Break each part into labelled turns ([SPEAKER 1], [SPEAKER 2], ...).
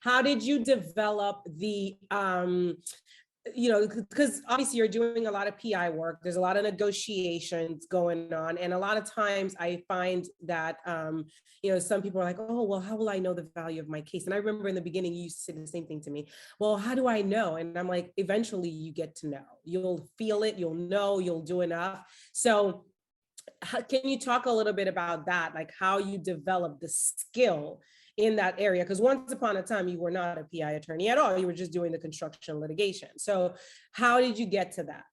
[SPEAKER 1] how did you develop the because obviously you're doing a lot of PI work. There's a lot of negotiations going on. And a lot of times I find that, some people are like, oh, well, how will I know the value of my case? And I remember in the beginning, you used to say the same thing to me. Well, how do I know? And I'm like, eventually you get to know. You'll feel it, you'll know, you'll do enough. So can you talk a little bit about that, like how you develop the skill in that area? Because once upon a time you were not a PI attorney at all, you were just doing the construction litigation. So how did you get to that?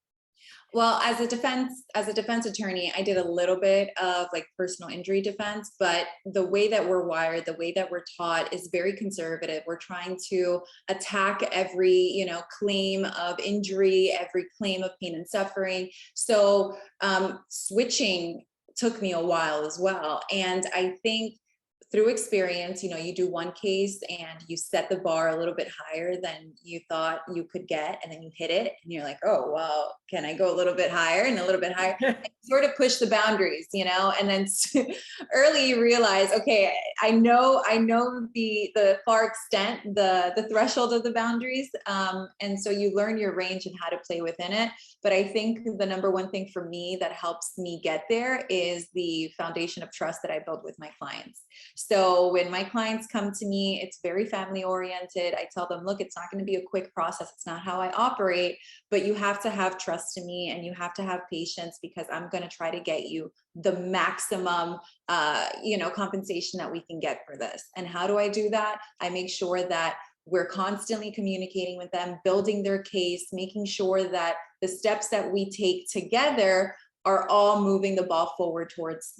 [SPEAKER 2] Well, as a defense attorney, I did a little bit of like personal injury defense, but the way that we're wired, the way that we're taught is very conservative. We're trying to attack every, claim of injury, every claim of pain and suffering. So switching took me a while as well. And I think through experience, you do one case and you set the bar a little bit higher than you thought you could get, and then you hit it and you're like, oh, well, can I go a little bit higher and a little bit higher? And sort of push the boundaries, and then early you realize, okay, I know the far extent, the threshold of the boundaries. And so you learn your range and how to play within it. But I think the number one thing for me that helps me get there is the foundation of trust that I build with my clients. So when my clients come to me, it's very family oriented. I tell them, look, it's not going to be a quick process. It's not how I operate, but you have to have trust in me and you have to have patience, because I'm going to try to get you the maximum, compensation that we can get for this. And how do I do that? I make sure that we're constantly communicating with them, building their case, making sure that the steps that we take together are all moving the ball forward towards,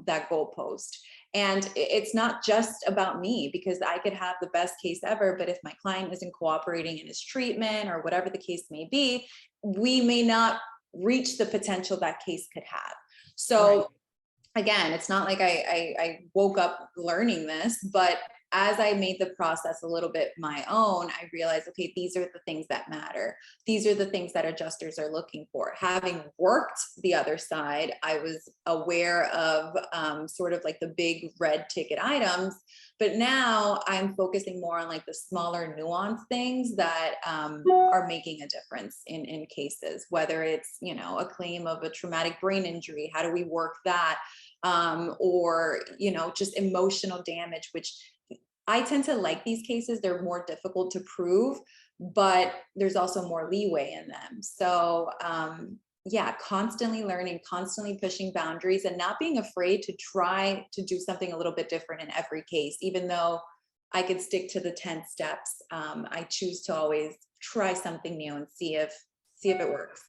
[SPEAKER 2] that goalpost. And it's not just about me, because I could have the best case ever, but if my client isn't cooperating in his treatment or whatever the case may be, we may not reach the potential that case could have. So
[SPEAKER 1] Right.
[SPEAKER 2] again, it's not like I woke up learning this, but as I made the process a little bit my own, I realized, okay, these are the things that matter. These are the things that adjusters are looking for. Having worked the other side, I was aware of sort of like the big red ticket items, but now I'm focusing more on like the smaller nuanced things that are making a difference in cases, whether it's, a claim of a traumatic brain injury, how do we work that? Or, just emotional damage, which I tend to like these cases. They're more difficult to prove, but there's also more leeway in them. So, yeah, constantly learning, constantly pushing boundaries, and not being afraid to try to do something a little bit different in every case. Even though I could stick to the 10 steps, I choose to always try something new and see if it works.